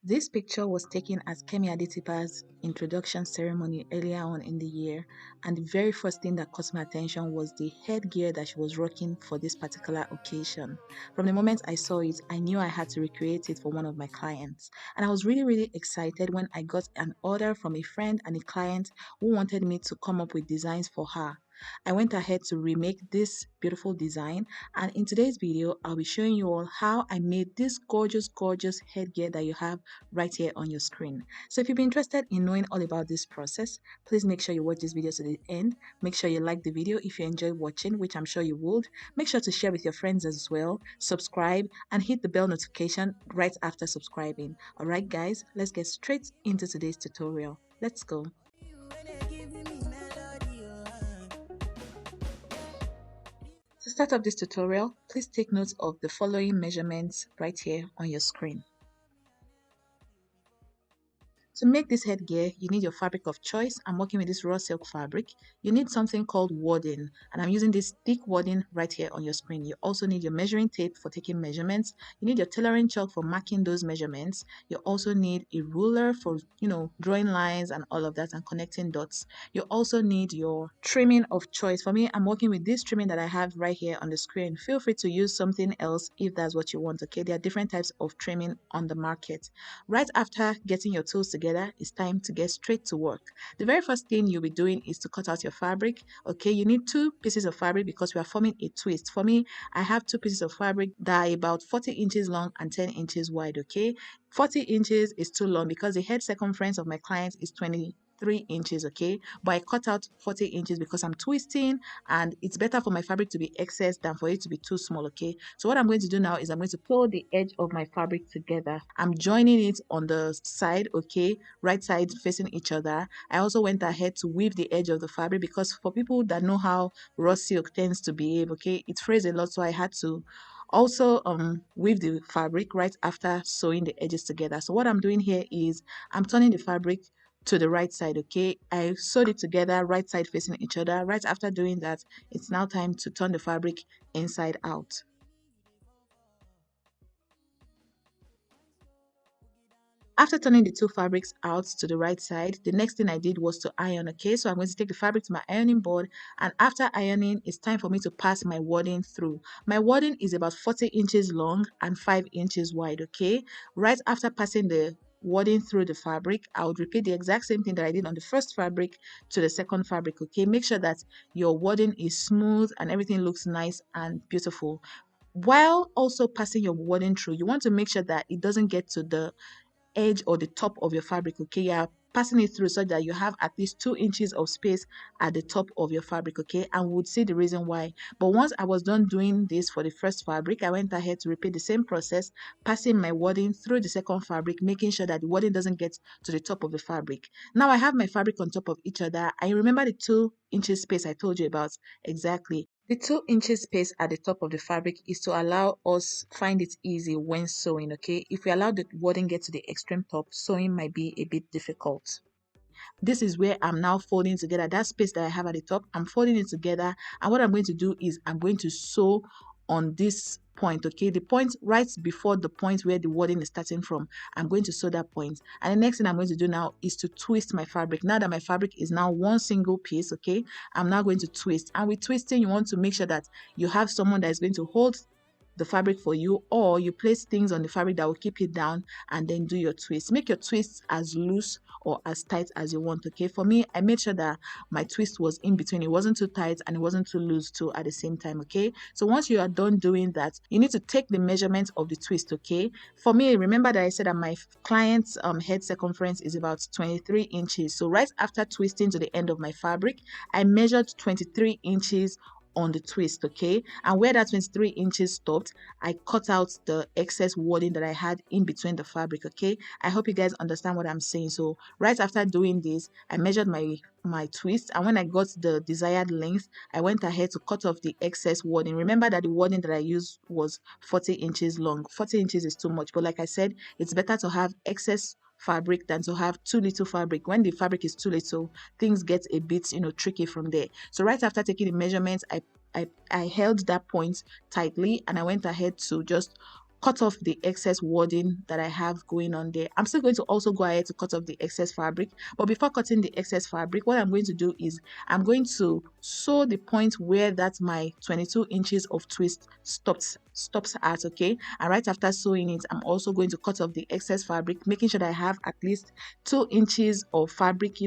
This picture was taken at Kemi Adetipa's introduction ceremony earlier on in the year, and the very first thing that caught my attention was the headgear that she was rocking for this particular occasion. From the moment I saw it, I knew I had to recreate it for one of my clients, and I was really excited when I got an order from a friend and a client who wanted me to come up with designs for her. I went ahead to remake this beautiful design, and in today's video I'll be showing you all how I made this gorgeous headgear that you have right here on your screen. So if you've been interested in knowing all about this process, please make sure you watch this video to the end. Make sure you like the video if you enjoy watching, which I'm sure you would. Make sure to share with your friends as well, subscribe, and hit the bell notification right after subscribing. Alright guys, let's get straight into today's tutorial. Let's go. To start off this tutorial, please take note of the following measurements right here on your screen. To make this headgear, you need your fabric of choice. I'm working with this raw silk fabric. You need something called wadding, and I'm using this thick wadding right here on your screen. You also need your measuring tape for taking measurements. You need your tailoring chalk for marking those measurements. You also need a ruler for, drawing lines and all of that and connecting dots. You also need your trimming of choice. For me, I'm working with this trimming that I have right here on the screen. Feel free to use something else if that's what you want, okay? There are different types of trimming on the market. Right after getting your tools together, it's time to get straight to work. The very first thing you'll be doing is to cut out your fabric. Okay, you need 2 pieces of fabric because we are forming a twist. For me, I have 2 pieces of fabric that are about 40 inches long and 10 inches wide. Okay, 40 inches is too long because the head circumference of my client is 23 inches, okay, but I cut out 40 inches because I'm twisting and it's better for my fabric to be excess than for it to be too small. Okay, so what I'm going to do now is I'm going to pull the edge of my fabric together. I'm joining it on the side, okay, right side facing each other. I also went ahead to weave the edge of the fabric because for people that know how raw silk tends to behave, okay, it frays a lot, so I had to also weave the fabric right after sewing the edges together. So what I'm doing here is I'm turning the fabric to the right side. Okay, I sewed it together, right side facing each other. Right after doing that, it's now time to turn the fabric inside out. After turning the 2 fabrics out to the right side, the next thing I did was to iron. Okay, so I'm going to take the fabric to my ironing board, and after ironing, it's time for me to pass my wadding through. My wadding is about 40 inches long and 5 inches wide. Okay, right after passing the wadding through the fabric, I would repeat the exact same thing that I did on the first fabric to the second fabric. Okay, make sure that your wadding is smooth and everything looks nice and beautiful. While also passing your wadding through, you want to make sure that it doesn't get to the edge or the top of your fabric. Okay, you are passing it through so that you have at least 2 inches of space at the top of your fabric. Okay, and we would see the reason why. But once I was done doing this for the first fabric, I went ahead to repeat the same process, passing my wadding through the second fabric, making sure that the wadding doesn't get to the top of the fabric. Now I have my fabric on top of each other. I remember the 2 inches space I told you about exactly. The 2 inches space at the top of the fabric is to allow us find it easy when sewing. Okay, if we allow the wadding get to the extreme top, sewing might be a bit difficult. This is where I'm now folding together that space that I have at the top. I'm folding it together, and what I'm going to do is I'm going to sew on this point. Okay, the point right before the point where the wadding is starting from, I'm going to sew that point. And the next thing I'm going to do now is to twist my fabric. Now that my fabric is now one single piece, okay, I'm now going to twist. And with twisting, you want to make sure that you have someone that is going to hold the fabric for you, or you place things on the fabric that will keep it down and then do your twist. Make your twists as loose or as tight as you want. Okay, for me, I made sure that my twist was in between. It wasn't too tight and it wasn't too loose too at the same time. Okay, so once you are done doing that, you need to take the measurement of the twist. Okay, for me, remember that I said that my client's head circumference is about 23 inches. So right after twisting to the end of my fabric, I measured 23 inches on the twist. Okay, and where that 23 inches stopped, I cut out the excess wadding that I had in between the fabric. Okay, I hope you guys understand what I'm saying. So right after doing this, I measured my twist, and when I got the desired length, I went ahead to cut off the excess wadding. Remember that the wadding that I used was 40 inches long. 40 inches is too much, but like I said, it's better to have excess fabric than to have too little fabric. When the fabric is too little, things get a bit tricky from there. So right after taking the measurements, I held that point tightly, and I went ahead to just cut off the excess wording that I have going on there. I'm still going to also go ahead to cut off the excess fabric, but before cutting the excess fabric, what I'm going to do is I'm going to sew the point where that my 22 inches of twist stops at, okay? And right after sewing it, I'm also going to cut off the excess fabric, making sure that I have at least 2 inches of fabric,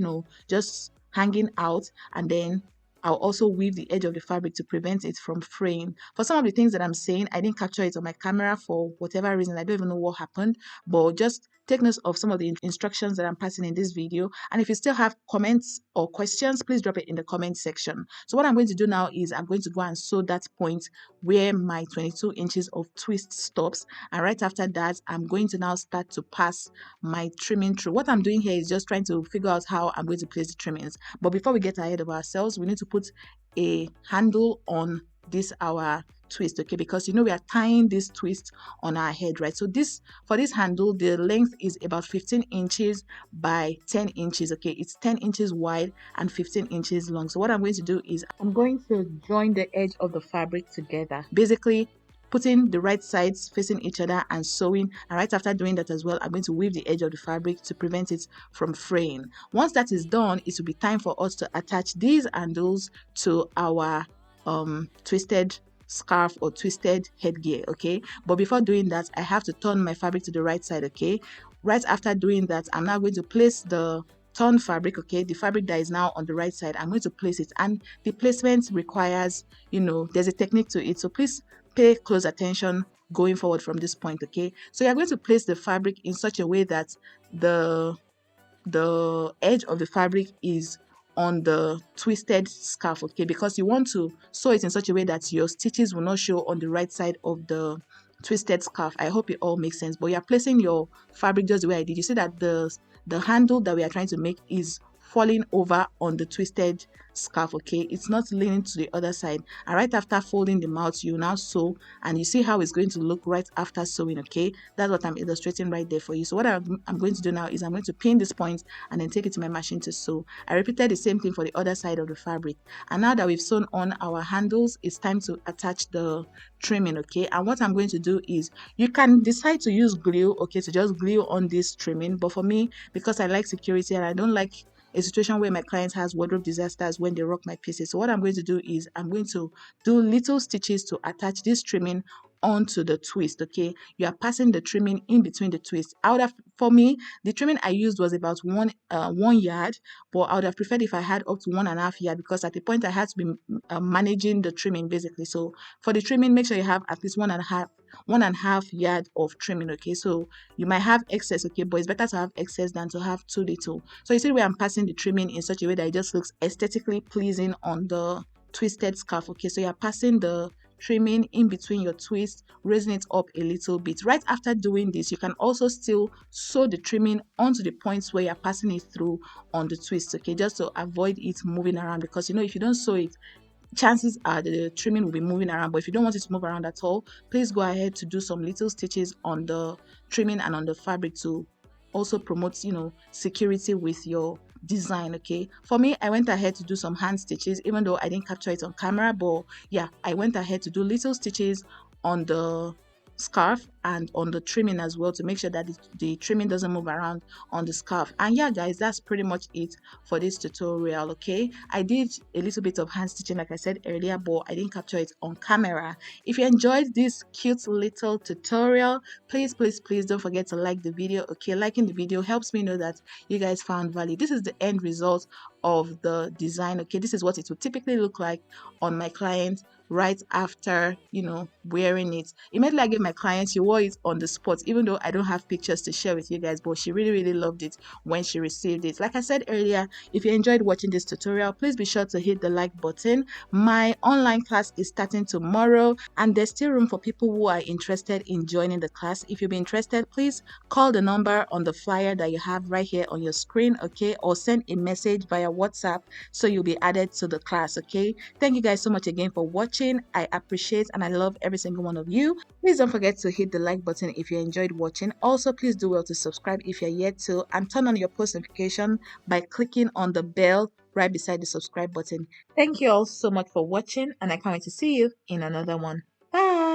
just hanging out, and then I'll also weave the edge of the fabric to prevent it from fraying. For some of the things that I'm saying, I didn't capture it on my camera for whatever reason. I don't even know what happened, but just take note of some of the instructions that I'm passing in this video. And if you still have comments or questions, please drop it in the comment section. So what I'm going to do now is I'm going to go and sew that point where my 22 inches of twist stops. And right after that, I'm going to now start to pass my trimming through. What I'm doing here is just trying to figure out how I'm going to place the trimmings. But before we get ahead of ourselves, we need to put a handle on this our twist, okay, because we are tying this twist on our head, right? So for this handle, the length is about 15 inches by 10 inches, okay? It's 10 inches wide and 15 inches long. So what I'm going to do is I'm going to join the edge of the fabric together, basically putting the right sides facing each other and sewing. And right after doing that as well, I'm going to weave the edge of the fabric to prevent it from fraying. Once that is done, it will be time for us to attach these handles to our twisted scarf or twisted headgear, okay? But before doing that, I have to turn my fabric to the right side, okay? Right after doing that, I'm now going to place the torn fabric, okay, the fabric that is now on the right side. I'm going to place it, and the placement requires, there's a technique to it, so please pay close attention going forward from this point, okay? So you're going to place the fabric in such a way that the edge of the fabric is on the twisted scarf, okay, because you want to sew it in such a way that your stitches will not show on the right side of the twisted scarf. I hope it all makes sense. But you're placing your fabric just the way I did. You see that the handle that we are trying to make is falling over on the twisted scarf, okay? It's not leaning to the other side. And right after folding them out, you now sew, and you see how it's going to look right after sewing, okay? That's what I'm illustrating right there for you. So what I'm going to do now is I'm going to pin this point and then take it to my machine to sew. I repeated the same thing for the other side of the fabric. And now that we've sewn on our handles, it's time to attach the trimming, okay? And what I'm going to do is, you can decide to use glue, okay, to just glue on this trimming, but for me, because I like security and I don't like a situation where my client has wardrobe disasters when they rock my pieces. So what I'm going to do is I'm going to do little stitches to attach this trimming onto the twist, okay? You are passing the trimming in between the twists. For me, the trimming I used was about 1 yard, but I would have preferred if I had up to 1.5 yard, because at the point I had to be managing the trimming basically. So for the trimming, make sure you have at least 1.5 yard of trimming, okay? So you might have excess, okay, but it's better to have excess than to have too little. So you see where I'm passing the trimming in such a way that it just looks aesthetically pleasing on the twisted scarf, okay? So you're passing the trimming in between your twist, raising it up a little bit. Right after doing this, you can also still sew the trimming onto the points where you're passing it through on the twist, okay, just to avoid it moving around, because if you don't sew it, chances are the trimming will be moving around. But if you don't want it to move around at all, please go ahead to do some little stitches on the trimming and on the fabric to also promote security with your design, okay? For me, I went ahead to do some hand stitches, even though I didn't capture it on camera, but yeah, I went ahead to do little stitches on the scarf and on the trimming as well, to make sure that the trimming doesn't move around on the scarf. And yeah guys, that's pretty much it for this tutorial, okay? I did a little bit of hand stitching like I said earlier, but I didn't capture it on camera. If you enjoyed this cute little tutorial, please don't forget to like the video, okay? Liking the video helps me know that you guys found value. This is the end result of the design, okay? This is what it would typically look like on my client right after wearing it. Immediately I gave my client, she wore it on the spot, even though I don't have pictures to share with you guys, but she really loved it when she received it. Like I said earlier, if you enjoyed watching this tutorial, please be sure to hit the like button. My online class is starting tomorrow, and there's still room for people who are interested in joining the class. If you'll be interested, please call the number on the flyer that you have right here on your screen, okay, or send a message via WhatsApp so you'll be added to the class, okay? Thank you guys so much again for watching. I appreciate and I love every single one of you. Please don't forget to hit the like button if you enjoyed watching. Also, please do well to subscribe if you're yet to, and turn on your post notification by clicking on the bell right beside the subscribe button. Thank you all so much for watching, and I can't wait to see you in another one. Bye.